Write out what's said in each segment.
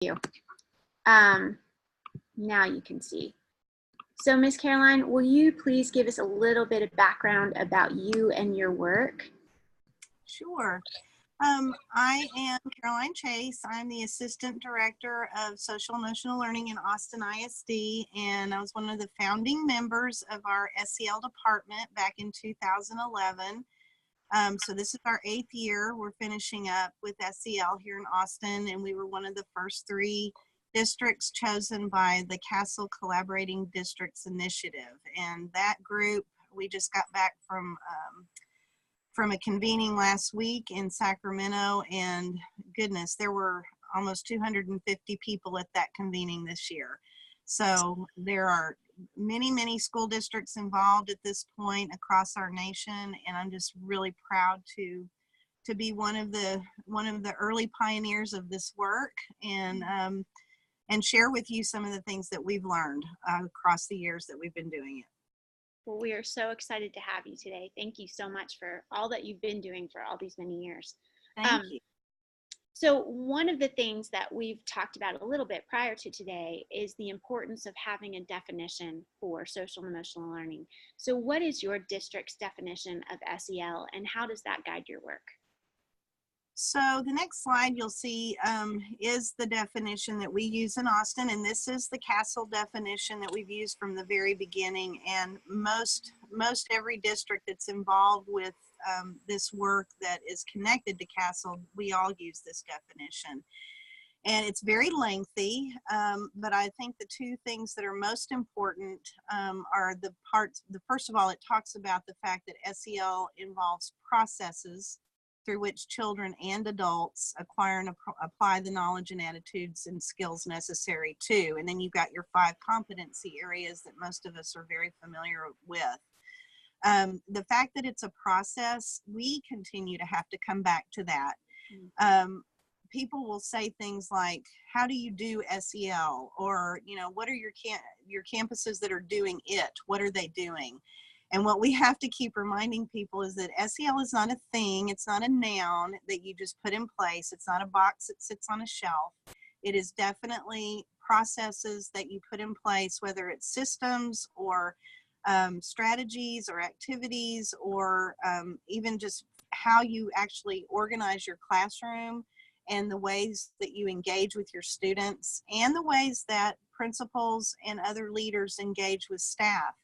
you. Now you can see. So Ms. Caroline, will you please give us a little bit of background about you and your work? Sure. I am Caroline Chase. I'm the Assistant Director of Social Emotional Learning in Austin ISD, and I was one of the founding members of our SEL department back in 2011. So this is our 8th year. We're finishing up with SEL here in Austin, and we were one of the first 3 districts chosen by the Castle Collaborating Districts Initiative. And that group, we just got back from a convening last week in Sacramento, and goodness, there were almost 250 people at that convening this year. So there are many school districts involved at this point across our nation, and I'm just really proud to be one of the early pioneers of this work, and share with you some of the things that we've learned across the years that we've been doing it. Well, we are so excited to have you today. Thank you so much for all that you've been doing for all these many years. Thank you. So one of the things that we've talked about a little bit prior to today is the importance of having a definition for social and emotional learning. So what is your district's definition of SEL, and how does that guide your work? So the next slide you'll see is the definition that we use in Austin, and this is the Castle definition that we've used from the very beginning, and most every district that's involved with this work that is connected to Castle, we all use this definition. And it's very lengthy, but I think the 2 things that are most important are the parts. First of all, it talks about the fact that SEL involves processes through which children and adults acquire and apply the knowledge and attitudes and skills necessary to. And then you've got your 5 competency areas that most of us are very familiar with. The fact that it's a process, we continue to have to come back to that. People will say things like, how do you do SEL? Or, you know, what are your campuses that are doing it? What are they doing? And what we have to keep reminding people is that SEL is not a thing. It's not a noun that you just put in place. It's not a box that sits on a shelf. It is definitely processes that you put in place, whether it's systems or strategies or activities, or even just how you actually organize your classroom, and the ways that you engage with your students, and the ways that principals and other leaders engage with staff.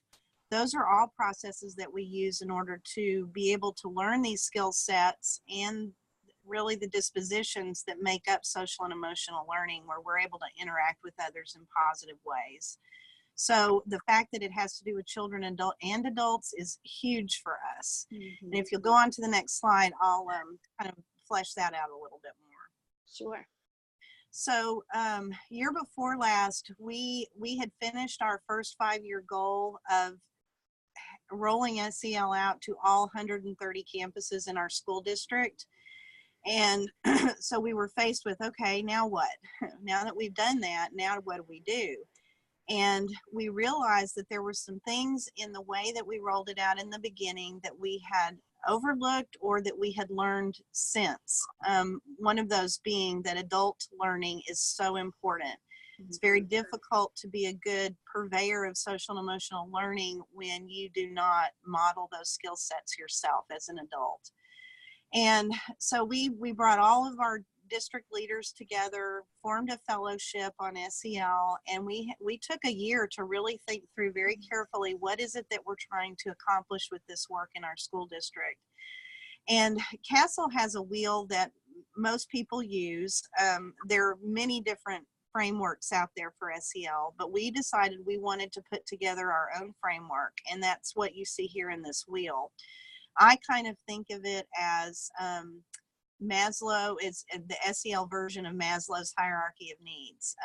Those are all processes that we use in order to be able to learn these skill sets and really the dispositions that make up social and emotional learning, where we're able to interact with others in positive ways. So the fact that it has to do with children and adults is huge for us. Mm-hmm. And if you'll go on to the next slide, I'll kind of flesh that out a little bit more. Sure. So year before last, we had finished our first 5-year goal of rolling SEL out to all 130 campuses in our school district. And so we were faced with, okay, now what? Now that we've done that, now what do we do? And we realized that there were some things in the way that we rolled it out in the beginning that we had overlooked or that we had learned since. One of those being that adult learning is so important. It's very difficult to be a good purveyor of social and emotional learning when you do not model those skill sets yourself as an adult. And so we brought all of our district leaders together, formed a fellowship on SEL, and we took a year to really think through very carefully, what is it that we're trying to accomplish with this work in our school district. And Castle has a wheel that most people use. There are many different frameworks out there for SEL, but we decided we wanted to put together our own framework, and that's what you see here in this wheel. I kind of think of it as Maslow is the SEL version of Maslow's hierarchy of needs.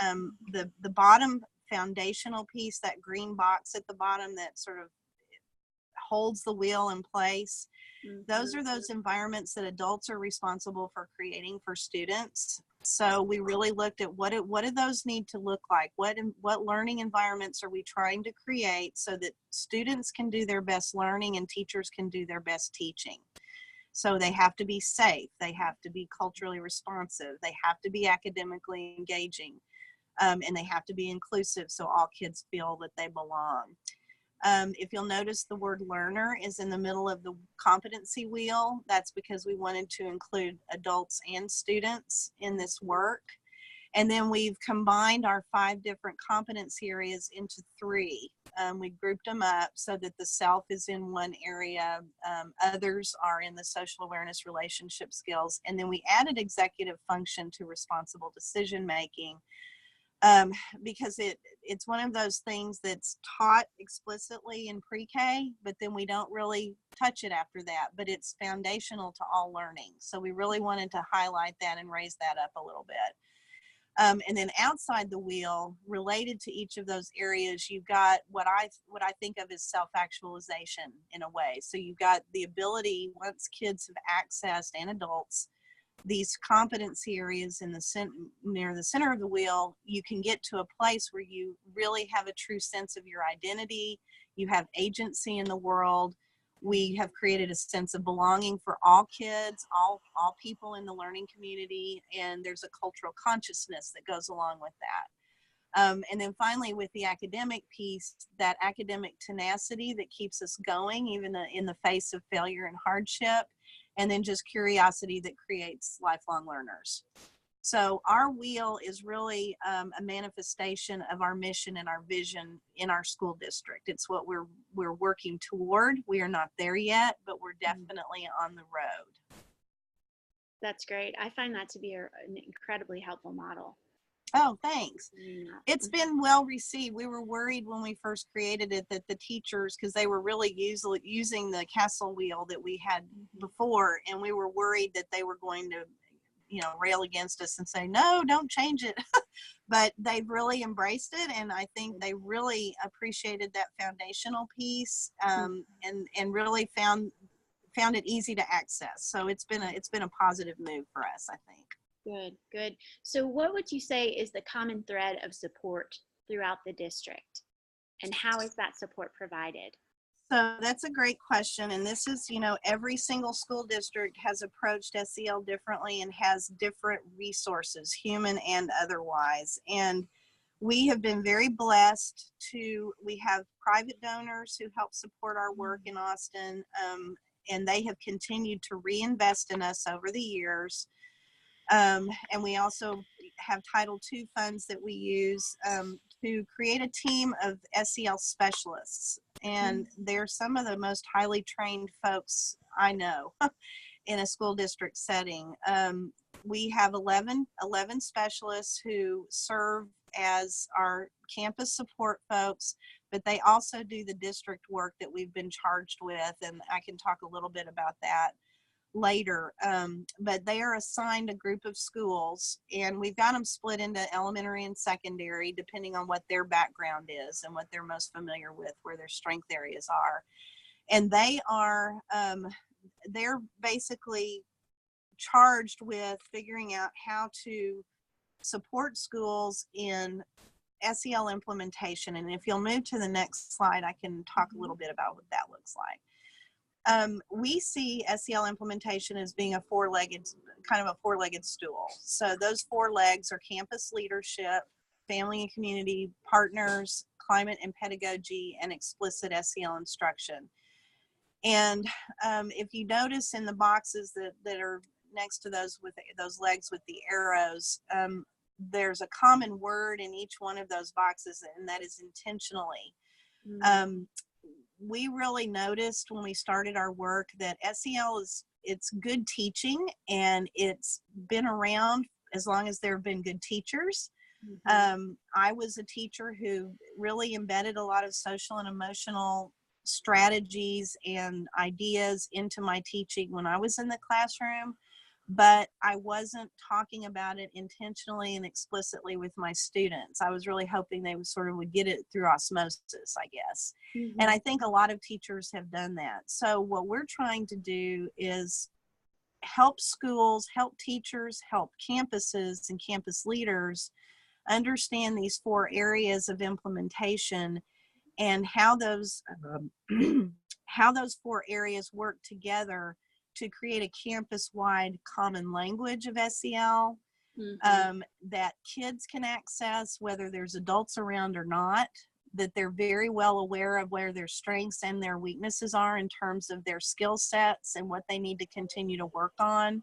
The bottom foundational piece, that green box at the bottom that sort of holds the wheel in place, those are those environments that adults are responsible for creating for students. So we really looked at what do those need to look like? What learning environments are we trying to create so that students can do their best learning and teachers can do their best teaching? So they have to be safe, they have to be culturally responsive, they have to be academically engaging, and they have to be inclusive so all kids feel that they belong. If you'll notice, the word learner is in the middle of the competency wheel. That's because we wanted to include adults and students in this work. And then we've combined our 5 different competency areas into 3. We grouped them up so that the self is in one area, others are in the social awareness, relationship skills, and then we added executive function to responsible decision making, because it's one of those things that's taught explicitly in pre-K, but then we don't really touch it after that, but it's foundational to all learning. So we really wanted to highlight that and raise that up a little bit. And then outside the wheel, related to each of those areas, you've got what I think of as self-actualization in a way. So you've got the ability, once kids have accessed, and adults, these competency areas in near the center of the wheel, you can get to a place where you really have a true sense of your identity. You have agency in the world. We have created a sense of belonging for all kids, all people in the learning community, and there's a cultural consciousness that goes along with that. And then finally, with the academic piece, that academic tenacity that keeps us going, even in the face of failure and hardship, and then just curiosity that creates lifelong learners. So our wheel is really a manifestation of our mission and our vision in our school district. It's what we're working toward. We are not there yet, but we're definitely on the road. That's great. I find that to be an incredibly helpful model. Oh, thanks. It's been well received. We were worried when we first created it that the teachers, because they were really using the castle wheel that we had before, and we were worried that they were going to rail against us and say, no, don't change it. But they've really embraced it, and I think they really appreciated that foundational piece, and really found it easy to access. So it's been a positive move for us, I think. Good. So what would you say is the common thread of support throughout the district, and how is that support provided? So that's a great question. And this is, every single school district has approached SEL differently and has different resources, human and otherwise. And we have been very blessed we have private donors who help support our work in Austin, and they have continued to reinvest in us over the years. And we also have Title II funds that we use to create a team of SEL specialists. And they're some of the most highly trained folks I know in a school district setting. We have 11 specialists who serve as our campus support folks, but they also do the district work that we've been charged with, and I can talk a little bit about that later. But they are assigned a group of schools, and we've got them split into elementary and secondary depending on what their background is and what they're most familiar with, where their strength areas are. And they're basically charged with figuring out how to support schools in SEL implementation. And if you'll move to the next slide, I can talk a little bit about what that looks like. We see SEL implementation as being a four-legged stool. So those 4 legs are campus leadership, family and community partners, climate and pedagogy, and explicit SEL instruction. And if you notice in the boxes that are next to those with those legs with the arrows, there's a common word in each one of those boxes, and that is intentionally. We really noticed when we started our work that SEL it's good teaching, and it's been around as long as there have been good teachers. I was a teacher who really embedded a lot of social and emotional strategies and ideas into my teaching when I was in the classroom, but I wasn't talking about it intentionally and explicitly with my students. I was really hoping they would get it through osmosis, I guess. And I think a lot of teachers have done that. So what we're trying to do is help schools, help teachers, help campuses and campus leaders understand these 4 areas of implementation and how those 4 areas work together to create a campus-wide common language of SEL that kids can access, whether there's adults around or not, that they're very well aware of where their strengths and their weaknesses are in terms of their skill sets and what they need to continue to work on.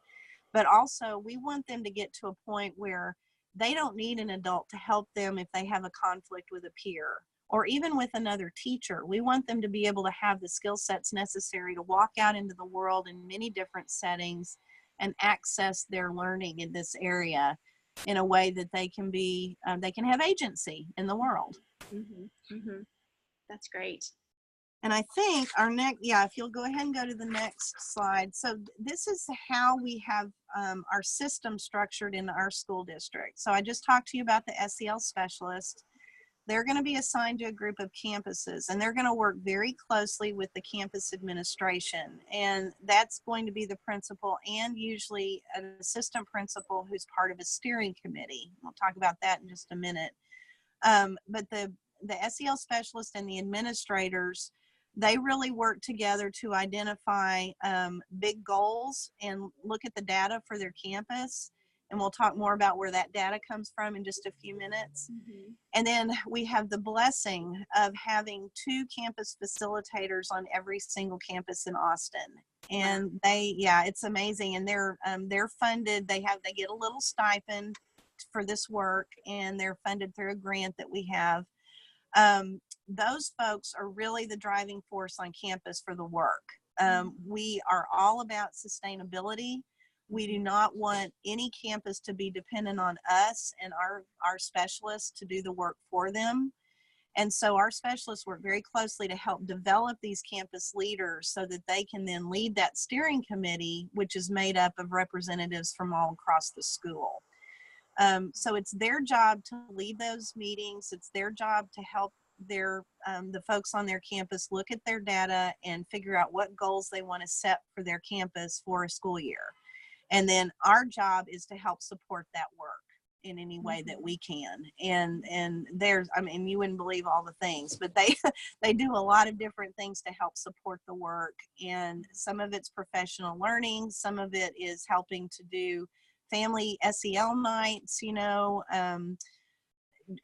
But also, we want them to get to a point where they don't need an adult to help them if they have a conflict with a peer or even with another teacher. We want them to be able to have the skill sets necessary to walk out into the world in many different settings and access their learning in this area in a way that they can be, they can have agency in the world. That's great. And I think our next, if you'll go ahead and go to the next slide. So this is how we have our system structured in our school district. So I just talked to you about the SEL specialist. They're going to be assigned to a group of campuses, and they're going to work very closely with the campus administration. And that's going to be the principal and usually an assistant principal who's part of a steering committee. We'll talk about that in just a minute. But the SEL specialist and the administrators, they really work together to identify big goals and look at the data for their campus. And we'll talk more about where that data comes from in just a few minutes. And then we have the blessing of having 2 campus facilitators on every single campus in Austin. And they, it's amazing. And they're funded. They get a little stipend for this work, and they're funded through a grant that we have. Those folks are really the driving force on campus for the work. We are all about sustainability. We do not want any campus to be dependent on us and our specialists to do the work for them. And so our specialists work very closely to help develop these campus leaders so that they can then lead that steering committee, which is made up of representatives from all across the school. So it's their job to lead those meetings. It's their job to help the folks on their campus look at their data and figure out what goals they want to set for their campus for a school year. And then our job is to help support that work in any way that we can. And there's, I mean, you wouldn't believe all the things, but they do a lot of different things to help support the work. And some of it's professional learning. Some of it is helping to do family SEL nights,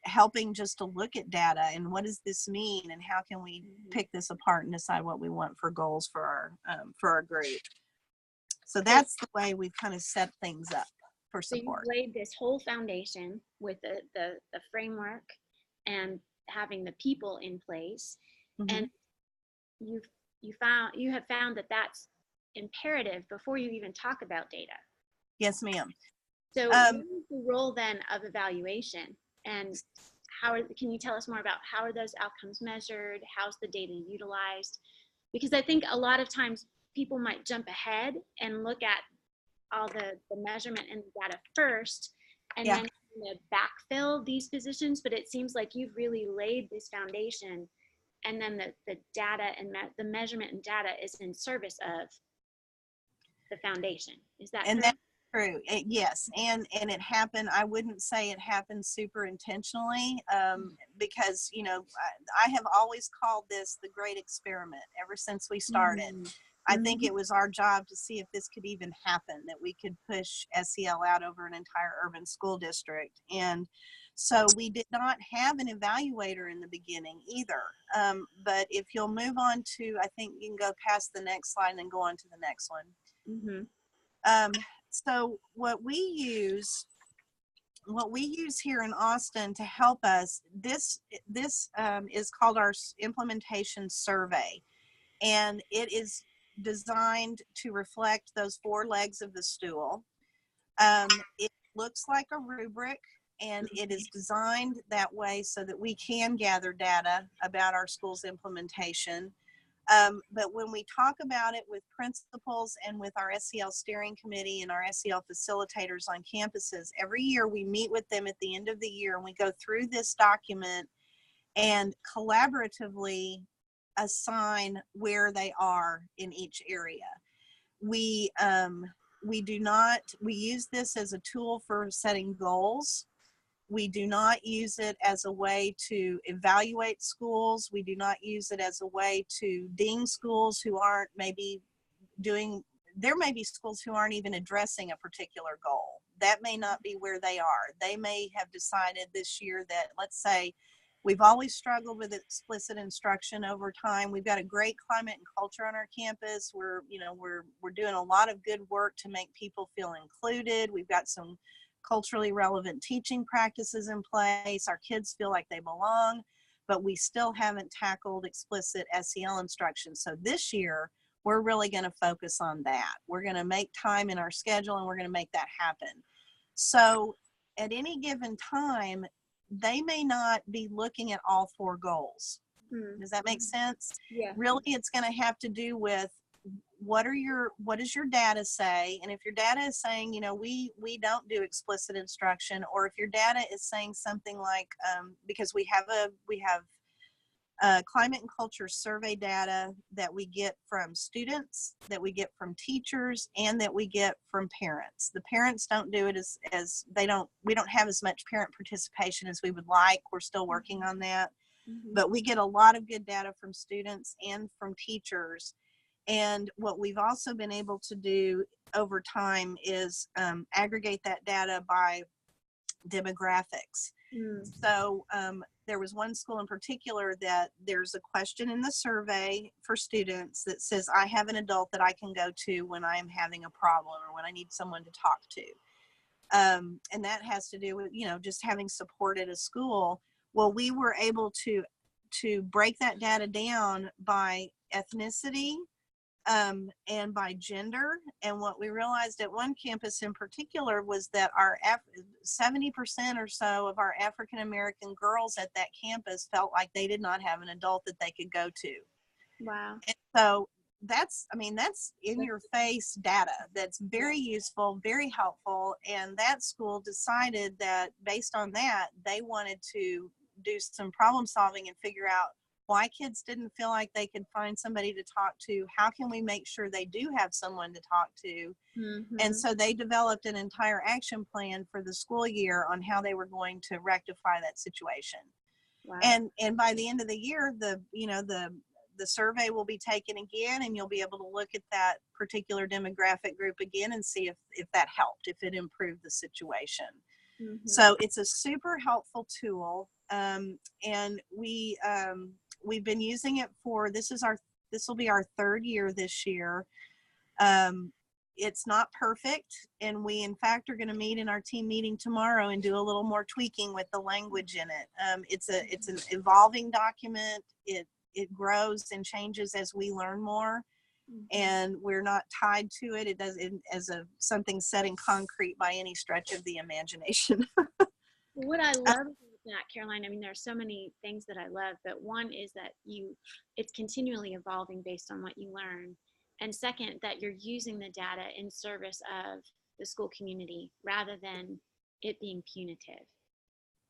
helping just to look at data and what does this mean and how can we pick this apart and decide what we want for goals for our group. So that's the way we've kind of set things up for support. So you've laid this whole foundation with the framework and having the people in place, and you have found that that's imperative before you even talk about data. Yes, ma'am. So what is the role then of evaluation, and can you tell us more about how are those outcomes measured? How's the data utilized? Because I think a lot of times people might jump ahead and look at all the measurement and the data first, and then backfill these positions. But it seems like you've really laid this foundation, and then the data and the measurement and data is in service of the foundation. Is that correct? That's true. Yes, and it happened. I wouldn't say it happened super intentionally, because I have always called this the great experiment ever since we started. I think it was our job to see if this could even happen, that we could push SEL out over an entire urban school district. And so we did not have an evaluator in the beginning either. But if you'll move on to, I think you can go past the next slide and then go on to the next one. So what we use here in Austin to help us, this is called our implementation survey. And it is designed to reflect those 4 legs of the stool. It looks like a rubric, and it is designed that way so that we can gather data about our school's implementation. But when we talk about it with principals and with our SEL steering committee and our SEL facilitators on campuses, every year we meet with them at the end of the year and we go through this document and collaboratively assign where they are in each area. We use this as a tool for setting goals. We do not use it as a way to evaluate schools. We do not use it as a way to ding schools who aren't maybe doing there may be schools who aren't even addressing a particular goal. That may not be where they are. They may have decided this year that, let's say, we've always struggled with explicit instruction over time. We've got a great climate and culture on our campus. We're doing a lot of good work to make people feel included. We've got some culturally relevant teaching practices in place. Our kids feel like they belong, but we still haven't tackled explicit SEL instruction. So this year, we're really going to focus on that. We're going to make time in our schedule, and we're going to make that happen. So at any given time, they may not be looking at all 4 goals. Does that make sense? Yeah. Really, it's going to have to do with what does your data say? And if your data is saying, we don't do explicit instruction, or if your data is saying something like, because we have climate and culture survey data that we get from students, that we get from teachers, and that we get from parents. The parents don't do it as we don't have as much parent participation as we would like. We're still working on that. But we get a lot of good data from students and from teachers. And what we've also been able to do over time is aggregate that data by demographics. So there was one school in particular that there's a question in the survey for students that says, I have an adult that I can go to when I am having a problem or when I need someone to talk to. And that has to do with, just having support at a school. Well, we were able to break that data down by ethnicity, and by gender. And what we realized at one campus in particular was that our 70% or so of our African American girls at that campus felt like they did not have an adult that they could go to. Wow. And so that's in your face data that's very useful, very helpful. And that school decided that based on that, they wanted to do some problem solving and figure out why kids didn't feel like they could find somebody to talk to. How can we make sure they do have someone to talk to? And so they developed an entire action plan for the school year on how they were going to rectify that situation. Wow. And by the end of the year, the survey will be taken again, and you'll be able to look at that particular demographic group again and see if that helped, if it improved the situation. So it's a super helpful tool. And we've been using it for, this will be our 3rd year this year. It's not perfect, and we in fact are going to meet in our team meeting tomorrow and do a little more tweaking with the language in it. It's an evolving document. It grows and changes as we learn more, and we're not tied to it. It doesn't as something set in concrete by any stretch of the imagination. What I love about that, Caroline, I mean, there are so many things that I love, but one is that it's continually evolving based on what you learn. And second, that you're using the data in service of the school community rather than it being punitive.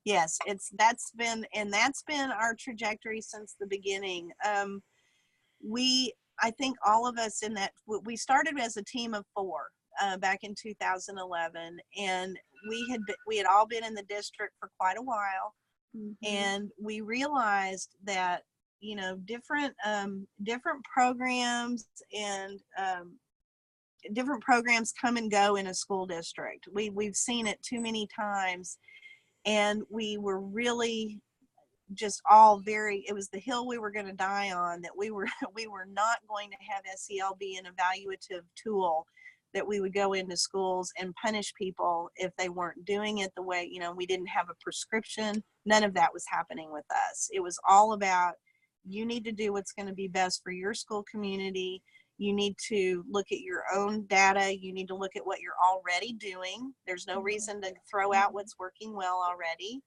Yes, that's been our trajectory since the beginning. I think all of us in that, we started as a team of 4 back in 2011, and we had all been in the district for quite a while, and we realized that different programs and different programs come and go in a school district. We've seen it too many times, and we were really just all it was the hill we were going to die on, that we were not going to have SEL be an evaluative tool that we would go into schools and punish people if they weren't doing it the way, we didn't have a prescription. None of that was happening with us. It was all about, you need to do what's going to be best for your school community. You need to look at your own data. You need to look at what you're already doing. There's no reason to throw out what's working well already.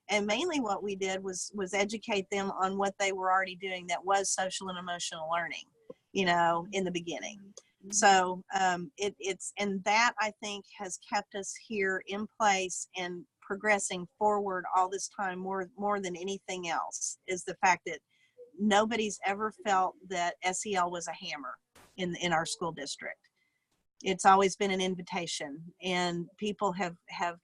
And mainly what we did was educate them on what they were already doing that was social and emotional learning, in the beginning. So and that, I think, has kept us here in place and progressing forward all this time more than anything else, is the fact that nobody's ever felt that SEL was a hammer in our school district. It's always been an invitation, and people have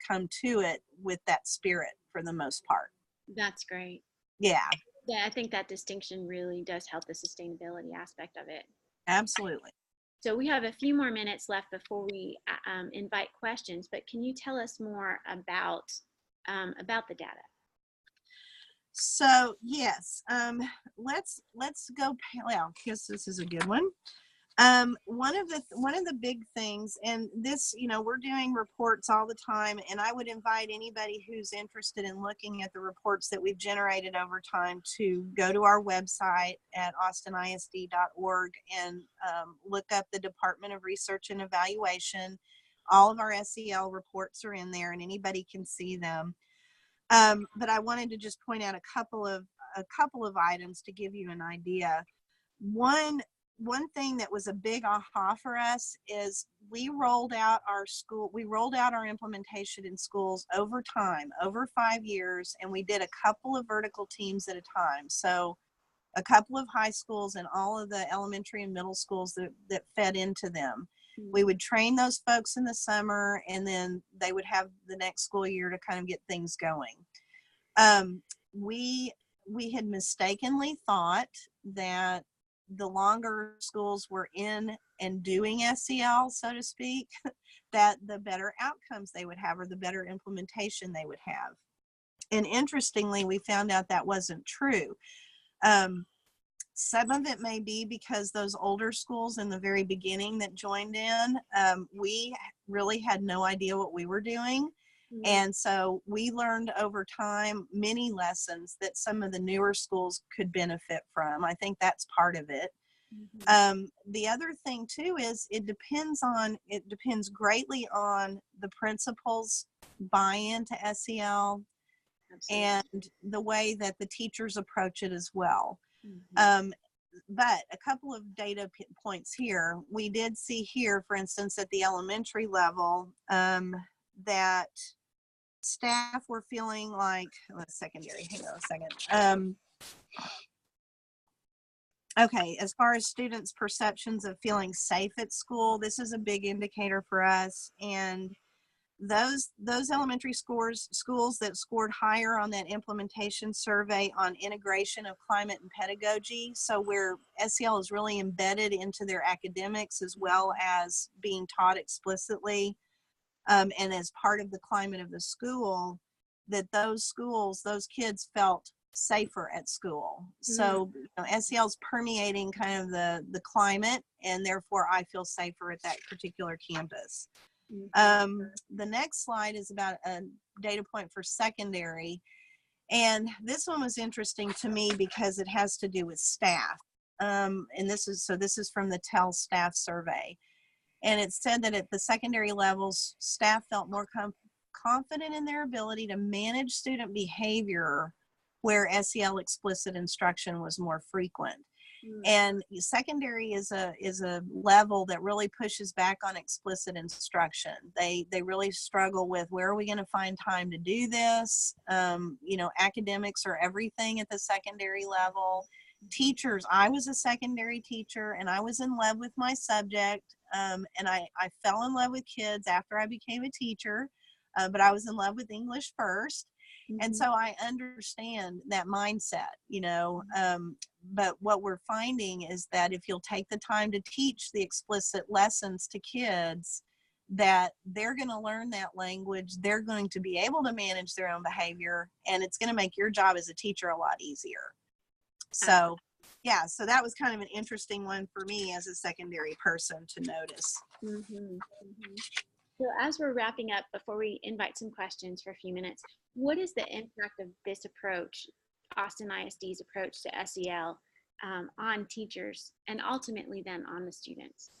come to it with that spirit for the most part. That's great. Yeah. Yeah, I think that distinction really does help the sustainability aspect of it. Absolutely. So we have a few more minutes left before we invite questions, but can you tell us more about the data? So yes, let's go. Well, I guess this is a good one. One of the big things, and this, we're doing reports all the time, and I would invite anybody who's interested in looking at the reports that we've generated over time to go to our website at austinisd.org and look up the Department of Research and Evaluation. All of our SEL reports are in there, and anybody can see them. But I wanted to just point out a couple of items to give you an idea. One thing that was a big aha for us is we rolled out our implementation in schools over time, over 5 years, and we did a couple of vertical teams at a time. So a couple of high schools and all of the elementary and middle schools that fed into them. We would train those folks in the summer, and then they would have the next school year to kind of get things going. We had mistakenly thought that the longer schools were in and doing SEL, so to speak, that the better outcomes they would have or the better implementation they would have. And interestingly, we found out that wasn't true. Some of it may be because those older schools in the very beginning that joined in, we really had no idea what we were doing. And so we learned over time many lessons that some of the newer schools could benefit from. I think that's part of it. The other thing too is it depends greatly on the principal's buy-in to SEL. Absolutely. And the way that the teachers approach it as well. But a couple of data points here. We did see here, for instance, at the elementary level, that staff were feeling like, secondary, hang on a second. Okay, as far as students' perceptions of feeling safe at school, this is a big indicator for us. And those elementary schools that scored higher on that implementation survey on integration of climate and pedagogy, so where SEL is really embedded into their academics as well as being taught explicitly, and as part of the climate of the school, that those kids felt safer at school. So SEL is permeating kind of the climate, and therefore I feel safer at that particular campus. The next slide is about a data point for secondary, and this one was interesting to me because it has to do with staff. And this is from the TEL staff survey, and it said that at the secondary levels, staff felt more confident in their ability to manage student behavior where SEL explicit instruction was more frequent. And secondary is a level that really pushes back on explicit instruction. They really struggle with, where are we going to find time to do this? Academics are everything at the secondary level. Teachers, I was a secondary teacher and I was in love with my subject, and I fell in love with kids after I became a teacher, but I was in love with English first. And so I understand that mindset, but what we're finding is that if you'll take the time to teach the explicit lessons to kids, that they're going to learn that language, they're going to be able to manage their own behavior, and it's going to make your job as a teacher a lot easier. So yeah, so that was kind of an interesting one for me as a secondary person to notice. So as we're wrapping up, before we invite some questions for a few minutes, what is the impact of this approach, Austin ISD's approach to SEL, on teachers and ultimately then on the students?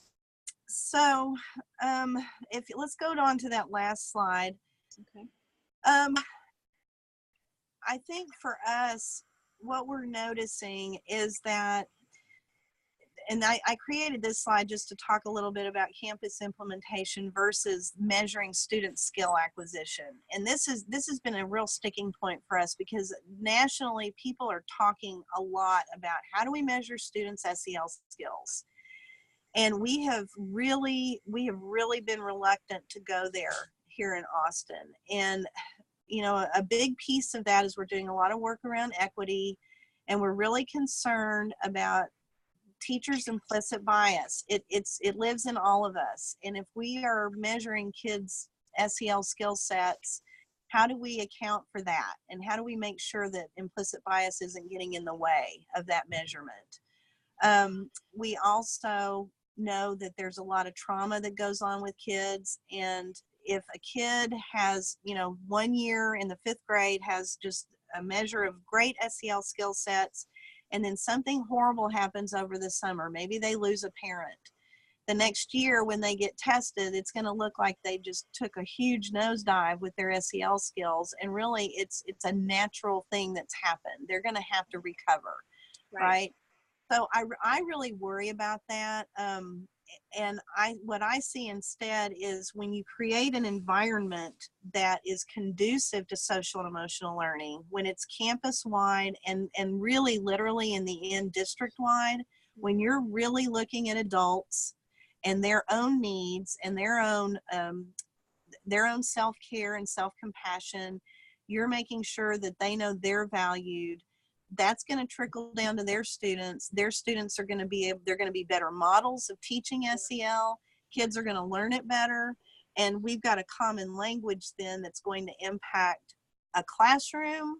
So let's go on to that last slide. Okay. I think for us, what we're noticing is that, and I created this slide just to talk a little bit about campus implementation versus measuring student skill acquisition. And this has been a real sticking point for us, because nationally people are talking a lot about how do we measure students' SEL skills. And we have really been reluctant to go there here in Austin. And a big piece of that is we're doing a lot of work around equity, and we're really concerned about teachers' implicit bias. It lives in all of us. And if we are measuring kids' SEL skill sets, how do we account for that? And how do we make sure that implicit bias isn't getting in the way of that measurement? We also know that there's a lot of trauma that goes on with kids. And if a kid has, 1 year in the 5th grade has just a measure of great SEL skill sets, and then something horrible happens over the summer, maybe they lose a parent. The next year when they get tested, it's going to look like they just took a huge nosedive with their SEL skills. And really it's a natural thing that's happened. They're going to have to recover, right? So I really worry about that. And what I see instead is when you create an environment that is conducive to social and emotional learning, when it's campus-wide and really literally in the end district-wide, when you're really looking at adults and their own needs and their own self-care and self-compassion, you're making sure that they know they're valued. That's going to trickle down to their students. Their students are going to be better models of teaching SEL. Kids are going to learn it better. And we've got a common language then that's going to impact a classroom,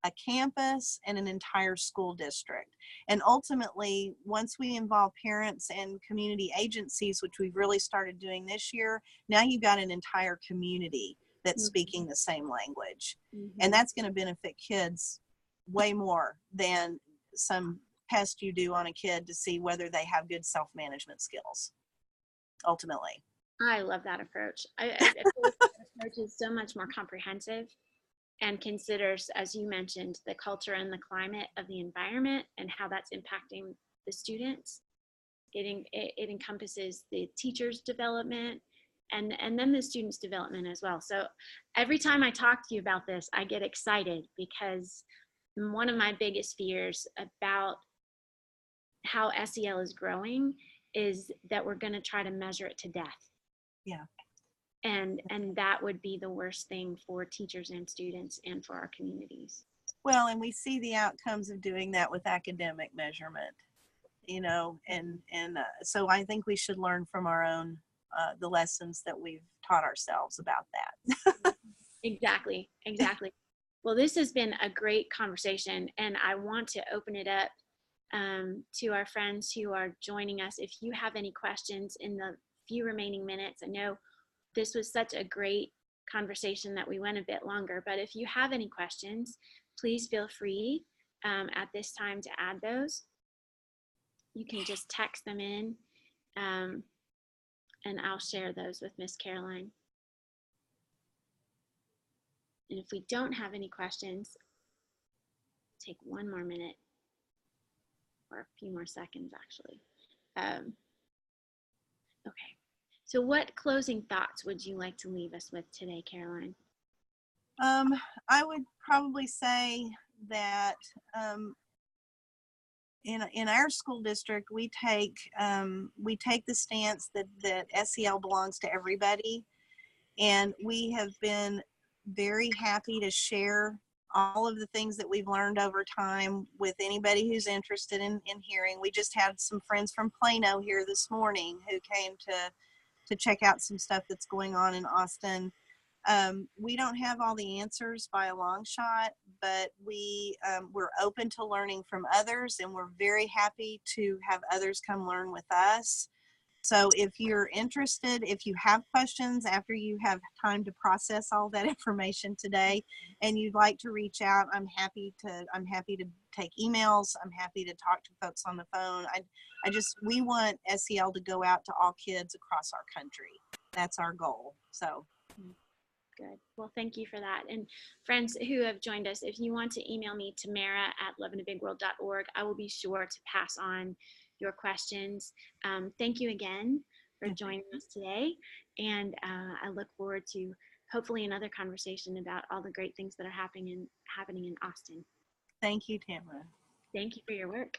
a campus, and an entire school district. And ultimately, once we involve parents and community agencies, which we've really started doing this year, now you've got an entire community that's speaking the same language. And that's going to benefit kids way more than some test you do on a kid to see whether they have good self-management skills, ultimately. I love that approach. I feel like that approach is so much more comprehensive and considers, as you mentioned, the culture and the climate of the environment and how that's impacting the students. It encompasses the teacher's development and then the student's development as well. So every time I talk to you about this, I get excited because one of my biggest fears about how SEL is growing is that we're going to try to measure it to death. Yeah. And that would be the worst thing for teachers and students and for our communities. Well, and we see the outcomes of doing that with academic measurement, so I think we should learn from our own, the lessons that we've taught ourselves about that. Exactly. Well, this has been a great conversation, and I want to open it up to our friends who are joining us. If you have any questions in the few remaining minutes, I know this was such a great conversation that we went a bit longer, but if you have any questions, please feel free at this time to add those. You can just text them in, and I'll share those with Miss Caroline. And if we don't have any questions, take one more minute or a few more seconds, actually. Okay. So what closing thoughts would you like to leave us with today, Caroline? I would probably say that in our school district, we take the stance that SEL belongs to everybody, and we have been very happy to share all of the things that we've learned over time with anybody who's interested in hearing. We just had some friends from Plano here this morning who came to check out some stuff that's going on in Austin. We don't have all the answers by a long shot, but we're open to learning from others, and we're very happy to have others come learn with us. So if you're interested, if you have questions after you have time to process all that information today and you'd like to reach out, I'm happy to take emails. I'm happy to talk to folks on the phone. We want SEL to go out to all kids across our country. That's our goal. So good. Well, thank you for that. And friends who have joined us, if you want to email me, tamara@lovinabigworld.org, I will be sure to pass on your questions. Thank you again for joining us today. And I look forward to hopefully another conversation about all the great things that are happening in Austin. Thank you, Tamara. Thank you for your work.